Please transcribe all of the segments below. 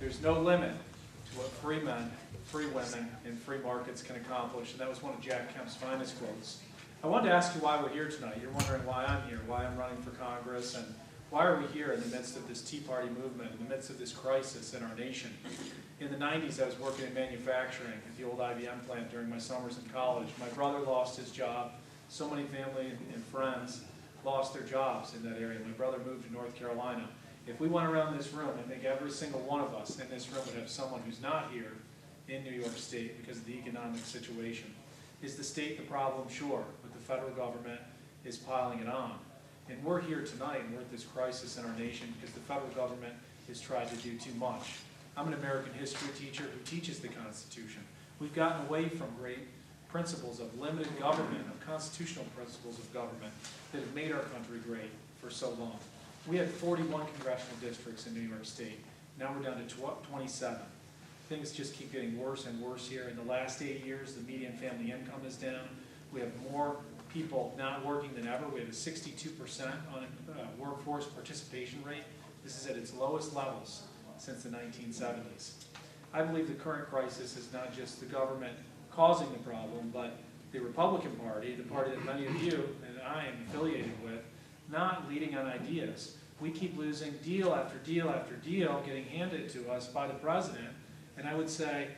There's no limit to what free men, free women, and free markets can accomplish, and that was one of Jack Kemp's finest quotes. I wanted to ask you why we're here tonight. You're wondering why I'm here, why I'm running for Congress, and why are we here in the midst of this Tea Party movement, in the midst of this crisis in our nation. In the 90s, I was working in manufacturing at the old IBM plant during my summers in college. My brother lost his job. So many family and friends lost their jobs in that area. My brother moved to North Carolina. If we went around this room, I think every single one of us in this room would have someone who's not here in New York State because of the economic situation. Is the state the problem? Sure, but the federal government is piling it on. And we're here tonight, and we're at this crisis in our nation because the federal government has tried to do too much. I'm an American history teacher who teaches the Constitution. We've gotten away from great principles of limited government, of constitutional principles of government that have made our country great for so long. We had 41 congressional districts in New York State. Now we're down to 27. Things just keep getting worse and worse here. In the last 8 years, the median family income is down. We have more people not working than ever. We have a 62% on workforce participation rate. This is at its lowest levels since the 1970s. I believe the current crisis is not just the government causing the problem, but the Republican Party, the party that many of you and I am affiliated with, not leading on ideas. We keep losing deal after deal after deal getting handed to us by the president, and I would say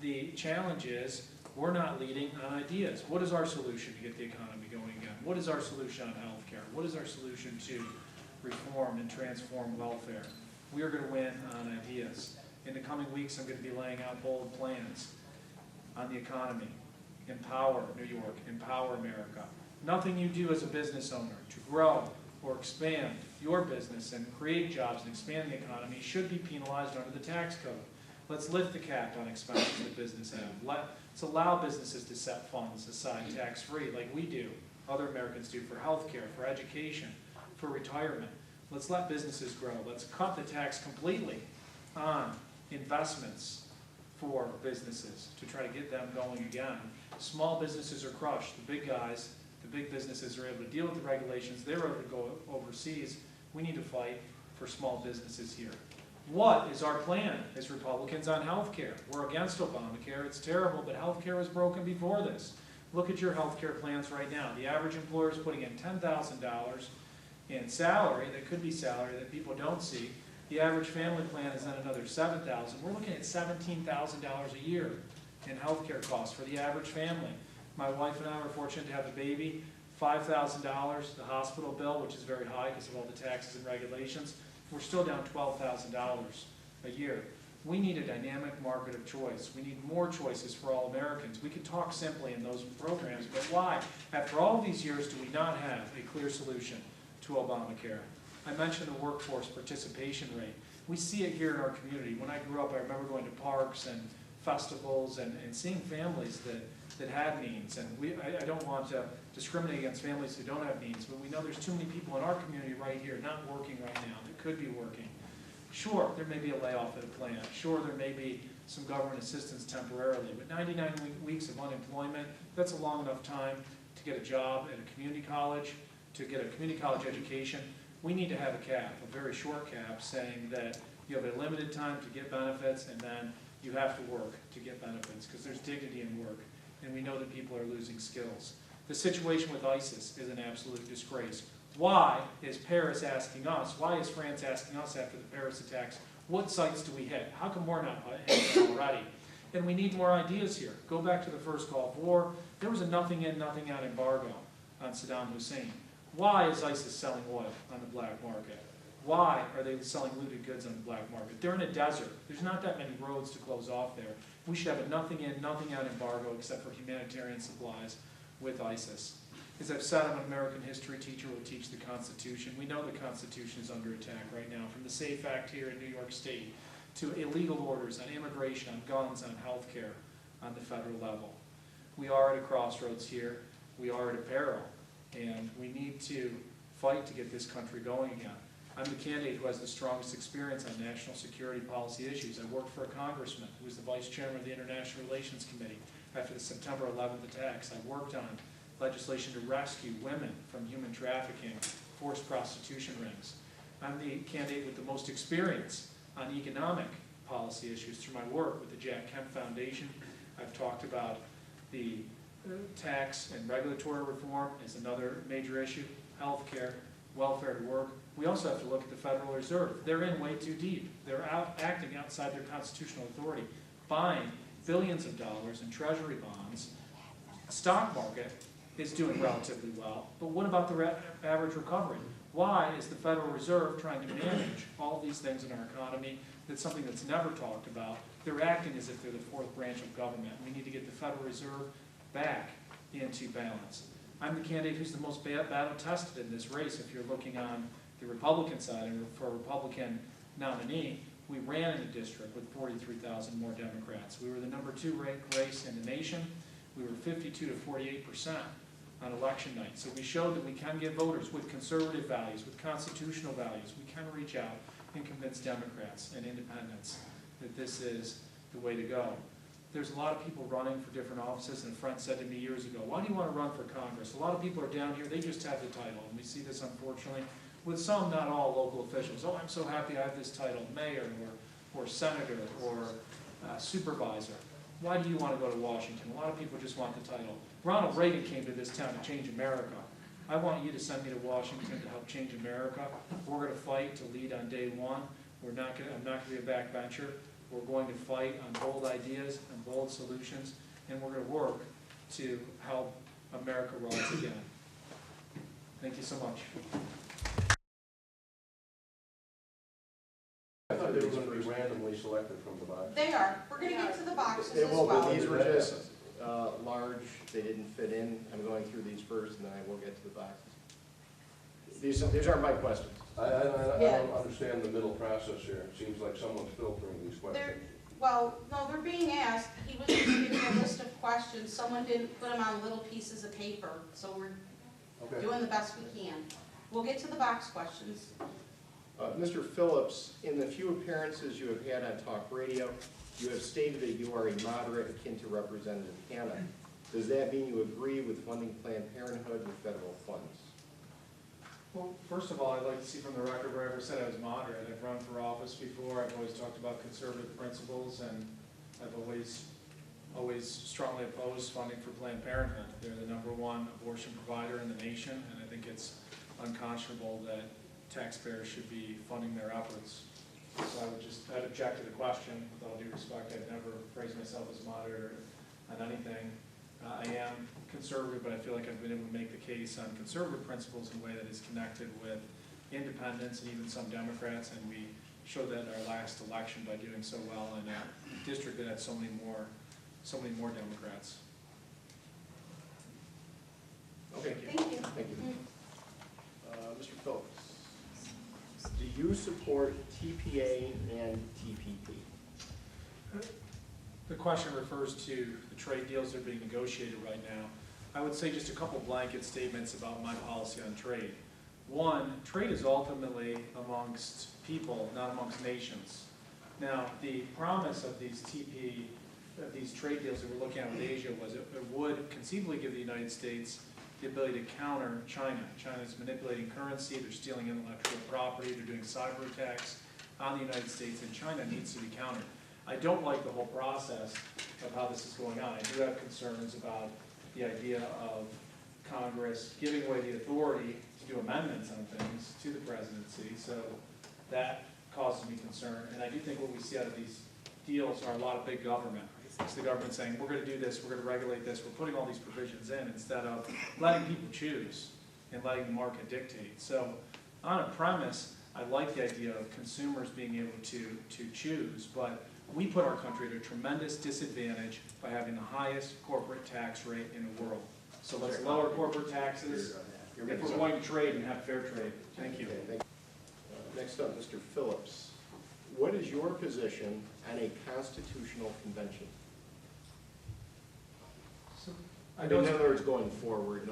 the challenge is we're not leading on ideas. What is our solution to get the economy going again? What is our solution on health care? What is our solution to reform and transform welfare? We are going to win on ideas. In the coming weeks, I'm going to be laying out bold plans on the economy. Empower New York, empower America. Nothing you do as a business owner to grow or expand your business and create jobs and expand the economy should be penalized under the tax code. Let's lift the cap on expenses that business have. Let's allow businesses to set funds aside tax-free like we do, other Americans do for health care, for education, for retirement. Let's let businesses grow. Let's cut the tax completely on investments for businesses to try to get them going again. Small businesses are crushed. The big guys, the big businesses are able to deal with the regulations. They're able to go overseas. We need to fight for small businesses here. What is our plan as Republicans on health care? We're against Obamacare. It's terrible, but health care was broken before this. Look at your health care plans right now. The average employer is putting in $10,000 in salary, that could be salary that people don't see. The average family plan is then another $7,000. We're looking at $17,000 a year in health care costs for the average family. My wife and I were fortunate to have a baby. $5,000, the hospital bill, which is very high because of all the taxes and regulations. We're still down $12,000 a year. We need a dynamic market of choice. We need more choices for all Americans. We could talk simply in those programs, but why? After all these years, do we not have a clear solution to Obamacare? I mentioned the workforce participation rate. We see it here in our community. When I grew up, I remember going to parks and festivals and seeing families that had means. And I don't want to discriminate against families who don't have means, but we know there's too many people in our community right here not working right now that could be working. Sure, there may be a layoff at a plant. Sure, there may be some government assistance temporarily, but 99 weeks of unemployment, that's a long enough time to get a job at a community college, to get a community college education. We need to have a cap, a very short cap, saying that you have a limited time to get benefits and then you have to work to get benefits because there's dignity in work, and we know that people are losing skills. The situation with ISIS is an absolute disgrace. Why is Paris asking us, why is France asking us after the Paris attacks, what sites do we hit? How come we're not hitting them already? And we need more ideas here. Go back to the first Gulf War. There was a nothing in, nothing out embargo on Saddam Hussein. Why is ISIS selling oil on the black market? Why are they selling looted goods on the black market? They're in a desert. There's not that many roads to close off there. We should have a nothing in, nothing out embargo except for humanitarian supplies with ISIS. As I've said, I'm an American history teacher who will teach the Constitution. We know the Constitution is under attack right now, from the SAFE Act here in New York State to illegal orders on immigration, on guns, on health care, on the federal level. We are at a crossroads here. We are at a peril, and we need to fight to get this country going again. I'm the candidate who has the strongest experience on national security policy issues. I worked for a congressman who was the vice chairman of the International Relations Committee after the September 11th attacks. I worked on legislation to rescue women from human trafficking, forced prostitution rings. I'm the candidate with the most experience on economic policy issues through my work with the Jack Kemp Foundation. I've talked about the tax and regulatory reform is another major issue, healthcare, welfare to work. We also have to look at the Federal Reserve. They're in way too deep. They're acting outside their constitutional authority, buying billions of dollars in treasury bonds. The stock market is doing relatively well, but what about the average recovery? Why is the Federal Reserve trying to manage all these things in our economy? That's something that's never talked about. They're acting as if they're the fourth branch of government. We need to get the Federal Reserve back into balance. I'm the candidate who's the most battle-tested in this race. If you're looking on the Republican side, and for a Republican nominee, we ran in a district with 43,000 more Democrats. We were the #2 ranked race in the nation. We were 52 to 48% on election night. So we showed that we can get voters with conservative values, with constitutional values. We can reach out and convince Democrats and independents that this is the way to go. There's a lot of people running for different offices, and a friend said to me years ago, why do you want to run for Congress? A lot of people are down here, they just have the title, and we see this unfortunately with some, not all, local officials. Oh, I'm so happy I have this title, mayor or senator or supervisor. Why do you want to go to Washington? A lot of people just want the title. Ronald Reagan came to this town to change America. I want you to send me to Washington to help change America. We're going to fight to lead on day one. I'm not going to be a backbencher. We're going to fight on bold ideas and bold solutions, and we're going to work to help America rise again. Thank you so much. I thought they were going to be randomly selected from the box. They are. We're going to get to the boxes They as will, well. but these were just large, they didn't fit in. I'm going through these first, and then I will get to the boxes. These aren't my questions. I don't understand the middle process here. It seems like someone's filtering these questions. Well, no, they're being asked. He was just giving a list of questions. Someone didn't put them on little pieces of paper, so we're doing the best we can. We'll get to the box questions. Mr. Phillips, in the few appearances you have had on talk radio, you have stated that you are a moderate akin to Representative Hanna. Does that mean you agree with funding Planned Parenthood with federal funds? Well, first of all, I'd like to see from the record where I ever said I was moderate. I've run for office before. I've always talked about conservative principles, and I've always strongly opposed funding for Planned Parenthood. They're the #1 abortion provider in the nation, and I think it's unconscionable that taxpayers should be funding their efforts. So I'd object to the question. With all due respect, I've never phrased myself as moderate on anything. I am conservative, but I feel like I've been able to make the case on conservative principles in a way that is connected with independents and even some Democrats, and we showed that in our last election by doing so well in a district that had so many more Democrats. Okay. Thank you. Thank you. Mr. Phillips, do you support TPA and TPP? The question refers to the trade deals that are being negotiated right now. I would say just a couple blanket statements about my policy on trade. One, trade is ultimately amongst people, not amongst nations. Now, the promise of these trade deals that we're looking at with Asia was it would conceivably give the United States the ability to counter China. China's manipulating currency, they're stealing intellectual property, they're doing cyber attacks on the United States, and China needs to be countered. I don't like the whole process of how this is going on. I do have concerns about the idea of Congress giving away the authority to do amendments on things to the presidency, so that causes me concern. And I do think what we see out of these deals are a lot of big government. It's the government saying, we're going to do this, we're going to regulate this, we're putting all these provisions in instead of letting people choose and letting the market dictate. So on a premise, I like the idea of consumers being able to choose, but we put our country at a tremendous disadvantage by having the highest corporate tax rate in the world. So let's lower corporate taxes if we're going to trade and have fair trade. Thank you. Next up, Mr. Phillips. What is your position on a constitutional convention? In other words, going forward,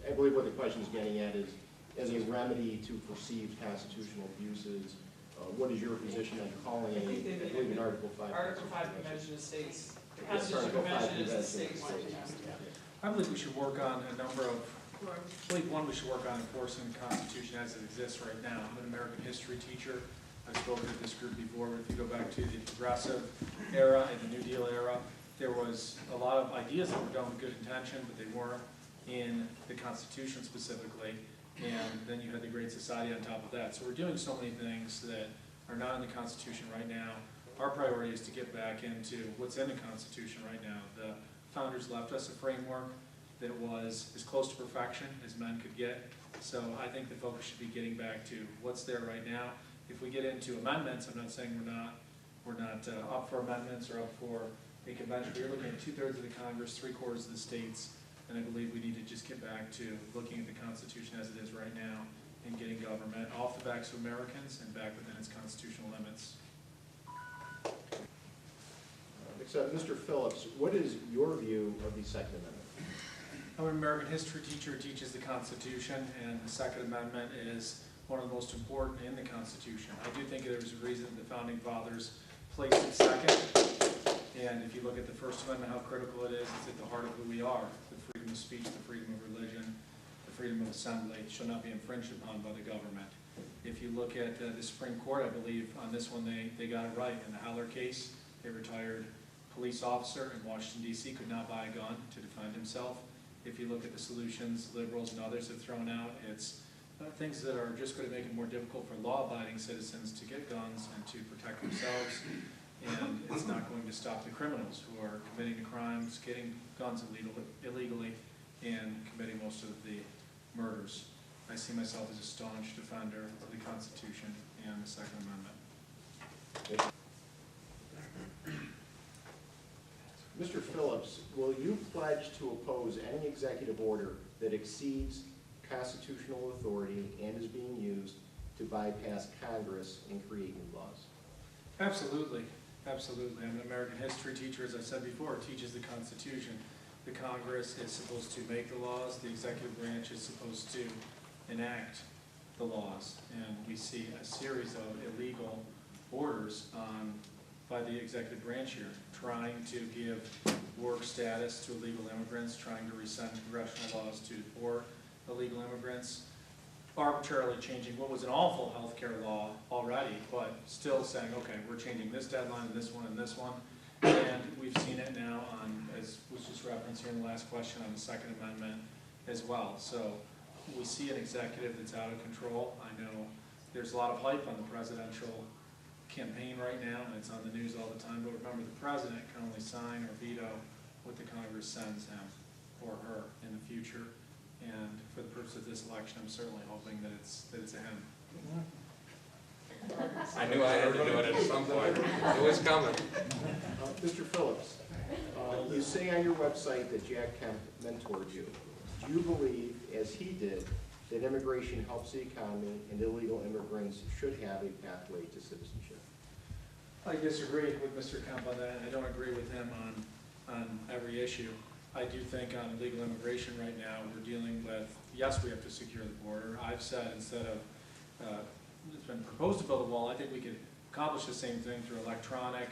I believe what the question is getting at is, as a remedy to perceived constitutional abuses, what is your position on calling I believe in Article 5. Article 5 Convention of States. The Yes, Constitutional Article 5 Convention is the Convention state's of States. I believe we should work on a number of, I believe one, we should work on enforcing the Constitution as it exists right now. I'm an American history teacher. I've spoken to this group before, but if you go back to the progressive era and the New Deal era, there was a lot of ideas that were done with good intention, but they weren't in the Constitution specifically. And then you had the Great Society on top of that. So we're doing so many things that are not in the Constitution right now. Our priority is to get back into what's in the Constitution right now. The founders left us a framework that was as close to perfection as men could get. So I think the focus should be getting back to what's there right now. If we get into amendments, I'm not saying we're not up for amendments or up for a convention. We're looking at 2/3 of the Congress, 3/4 of the states, and I believe we need to just get back to looking at the Constitution as it is right now and getting government off the backs of Americans and back within its constitutional limits. Except, Mr. Phillips, what is your view of the Second Amendment? I'm an American history teacher who teaches the Constitution, and the Second Amendment is one of the most important in the Constitution. I do think there was a reason the Founding Fathers placed it second. And if you look at the First Amendment, how critical it is, it's at the heart of who we are. The freedom of speech, the freedom of religion, the freedom of assembly shall not be infringed upon by the government. If you look at the Supreme Court, I believe on this one they got it right. In the Heller case, a retired police officer in Washington, D.C. could not buy a gun to defend himself. If you look at the solutions liberals and others have thrown out, it's things that are just going to make it more difficult for law-abiding citizens to get guns and to protect themselves. And it's not going to stop the criminals who are committing the crimes, getting guns illegally, and committing most of the murders. I see myself as a staunch defender of the Constitution and the Second Amendment. Mr. Phillips, will you pledge to oppose any executive order that exceeds constitutional authority and is being used to bypass Congress and create new laws? Absolutely, absolutely. I'm an American history teacher, as I said before, teaches the Constitution. The Congress is supposed to make the laws, the executive branch is supposed to enact the laws. And we see a series of illegal orders by the executive branch here, trying to give work status to illegal immigrants, trying to rescind congressional laws to deport illegal immigrants, arbitrarily changing what was an awful health care law already, but still saying, okay, we're changing this deadline and this one and this one. And we've seen it now on, as was just referenced here in the last question, on the Second Amendment as well. So we see an executive that's out of control. I know there's a lot of hype on the presidential campaign right now, and it's on the news all the time, but remember, the president can only sign or veto what the Congress sends him or her in the future. And for the purpose of this election, I'm certainly hoping that it's a him. I knew I had to do it at some point. It was coming. Mr. Phillips, you say on your website that Jack Kemp mentored you. Do you believe, as he did, that immigration helps the economy and illegal immigrants should have a pathway to citizenship? I disagree with Mr. Kemp on that, and I don't agree with him on every issue. I do think on illegal immigration right now, we're dealing with, yes, we have to secure the border. I've said instead of, it's been proposed to build a wall, I think we could accomplish the same thing through electronic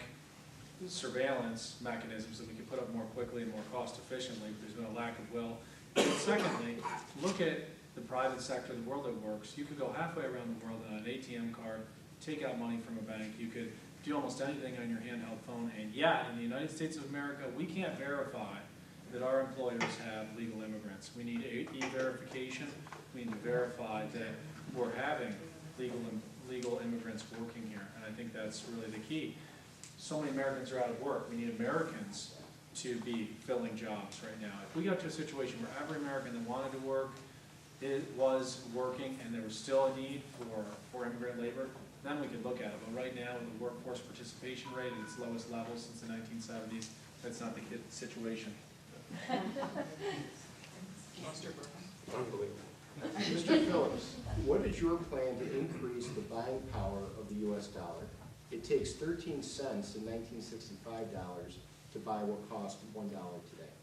surveillance mechanisms that we could put up more quickly and more cost efficiently. There's been a lack of will. And secondly, look at the private sector of the world that works. You could go halfway around the world on an ATM card, take out money from a bank. You could do almost anything on your handheld phone. And yet, in the United States of America, we can't verify that our employers have legal immigrants. We need e-verification. We need to verify that we're having legal immigrants working here. And I think that's really the key. So many Americans are out of work. We need Americans to be filling jobs right now. If we got to a situation where every American that wanted to work, it was working, and there was still a need for immigrant labor, then we could look at it. But right now, with the workforce participation rate at its lowest level since the 1970s, that's not the situation. Unbelievable. Mr. Phillips, what is your plan to increase the buying power of the U.S. dollar? It takes 13 cents in 1965 to buy what cost $1 today.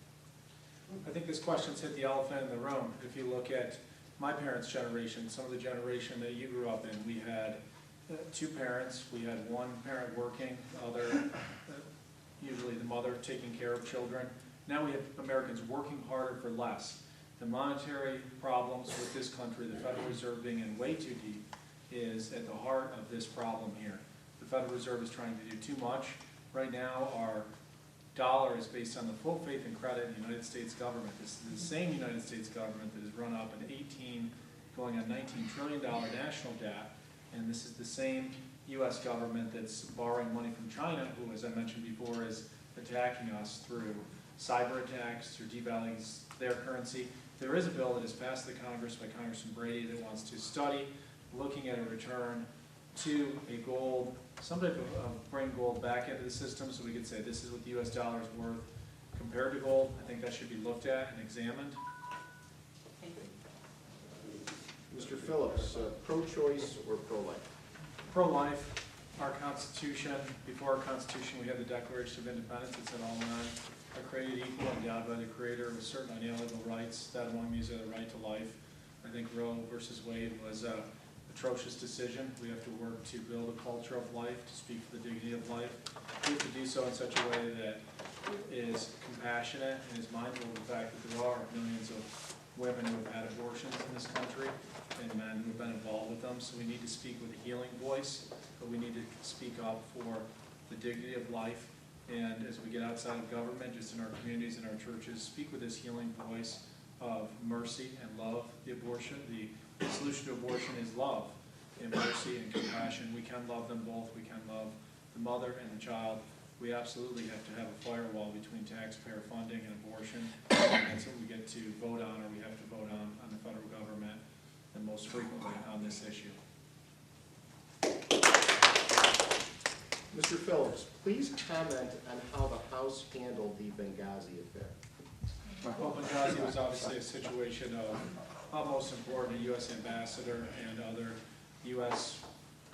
I think this question's hit the elephant in the room. If you look at my parents' generation, some of the generation that you grew up in, we had two parents. We had one parent working, other, usually the mother, taking care of children. Now we have Americans working harder for less. The monetary problems with this country, the Federal Reserve being in way too deep, is at the heart of this problem here. The Federal Reserve is trying to do too much. Right now, our dollar is based on the full faith and credit in the United States government. This is the same United States government that has run up an 18, going on $19 trillion national debt, and this is the same U.S. government that's borrowing money from China, who, as I mentioned before, is attacking us through cyber attacks, through devaluing their currency. There is a bill that has passed the Congress by Congressman Brady that wants to study looking at a return to a gold, some type of bring gold back into the system so we could say this is what the U.S. dollar is worth compared to gold. I think that should be looked at and examined. Mr. Phillips, pro-choice or pro-life? Pro-life, our Constitution, before our Constitution we had the Declaration of Independence that said all men are created equal, endowed by the Creator with certain unalienable rights, that among these are the right to life. I think Roe versus Wade was an atrocious decision. We have to work to build a culture of life, to speak for the dignity of life. We have to do so in such a way that is compassionate and is mindful of the fact that there are millions of women who have had abortions in this country and men who have been involved with them. So we need to speak with a healing voice, but we need to speak up for the dignity of life. And as we get outside of government, just in our communities and our churches, speak with this healing voice of mercy and love. The solution to abortion is love and mercy and compassion. We can love them both. We can love the mother and the child. We absolutely have to have a firewall between taxpayer funding and abortion. That's what we get to vote on, or we have to vote on the federal government, and most frequently on this issue. Mr. Phillips, please comment on how the House handled the Benghazi affair. Well, Benghazi was obviously a situation of utmost importance. A U.S. ambassador and other U.S.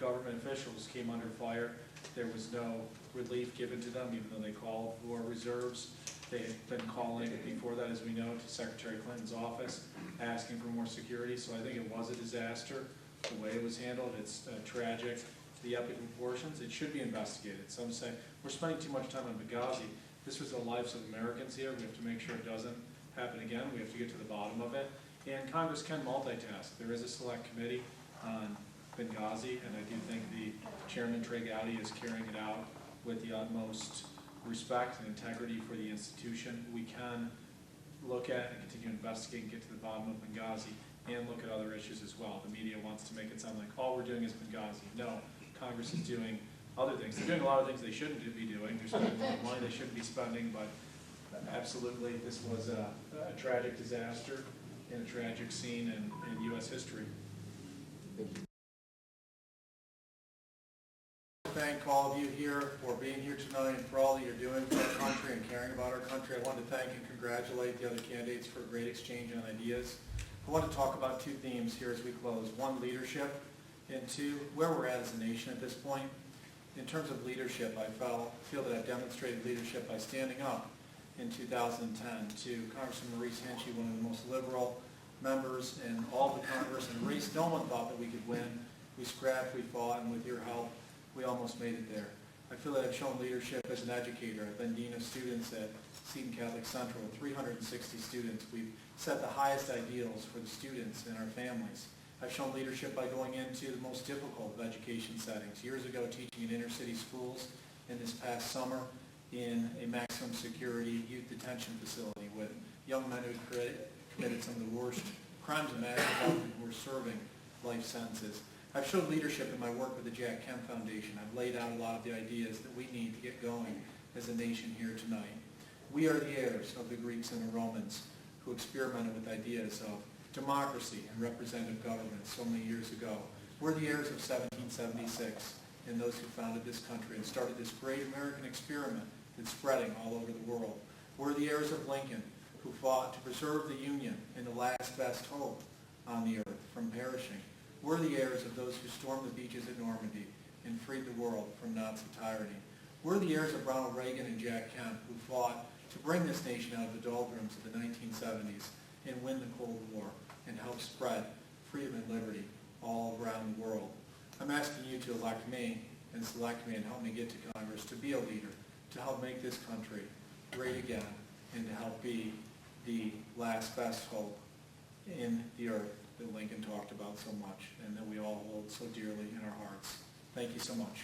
government officials came under fire. There was no relief given to them, even though they called for reserves. They had been calling before that, as we know, to Secretary Clinton's office, asking for more security. So I think it was a disaster, the way it was handled. It's tragic. The epic proportions, it should be investigated. Some say we're spending too much time on Benghazi. This was the lives of Americans here. We have to make sure it doesn't happen again. We have to get to the bottom of it. And Congress can multitask. There is a select committee on Benghazi, and I do think the Chairman, Trey Gowdy, is carrying it out with the utmost respect and integrity for the institution. We can look at and continue to investigate and get to the bottom of Benghazi and look at other issues as well. The media wants to make it sound like all we're doing is Benghazi. No, Congress is doing other things. They're doing a lot of things they shouldn't be doing. They're spending a lot of money they shouldn't be spending, but absolutely this was a tragic disaster and a tragic scene in U.S. history. Thank you. Thank all of you here for being here tonight and for all that you're doing for our country and caring about our country. I want to thank and congratulate the other candidates for a great exchange on ideas. I want to talk about two themes here as we close. One, leadership, and two, where we're at as a nation at this point. In terms of leadership, I feel that I've demonstrated leadership by standing up in 2010 to Congressman Maurice Henchy, one of the most liberal members in all of the Congress, and a race no one thought that we could win. We scrapped, we fought, and with your help, we almost made it there. I feel that I've shown leadership as an educator. I've been Dean of Students at Seton Catholic Central with 360 students. We've set the highest ideals for the students and our families. I've shown leadership by going into the most difficult of education settings. Years ago, teaching in inner city schools, and this past summer in a maximum security youth detention facility with young men who committed some of the worst crimes imaginable who were serving life sentences. I've showed leadership in my work with the Jack Kemp Foundation. I've laid out a lot of the ideas that we need to get going as a nation here tonight. We are the heirs of the Greeks and the Romans who experimented with ideas of democracy and representative government so many years ago. We're the heirs of 1776 and those who founded this country and started this great American experiment that's spreading all over the world. We're the heirs of Lincoln, who fought to preserve the Union and the last best hope on the earth from perishing. We're the heirs of those who stormed the beaches at Normandy and freed the world from Nazi tyranny. We're the heirs of Ronald Reagan and Jack Kemp, who fought to bring this nation out of the doldrums of the 1970s and win the Cold War and help spread freedom and liberty all around the world. I'm asking you to elect me and select me and help me get to Congress to be a leader, to help make this country great again, and to help be the last best hope in the earth that Lincoln talked about so much and that we all hold so dearly in our hearts. Thank you so much.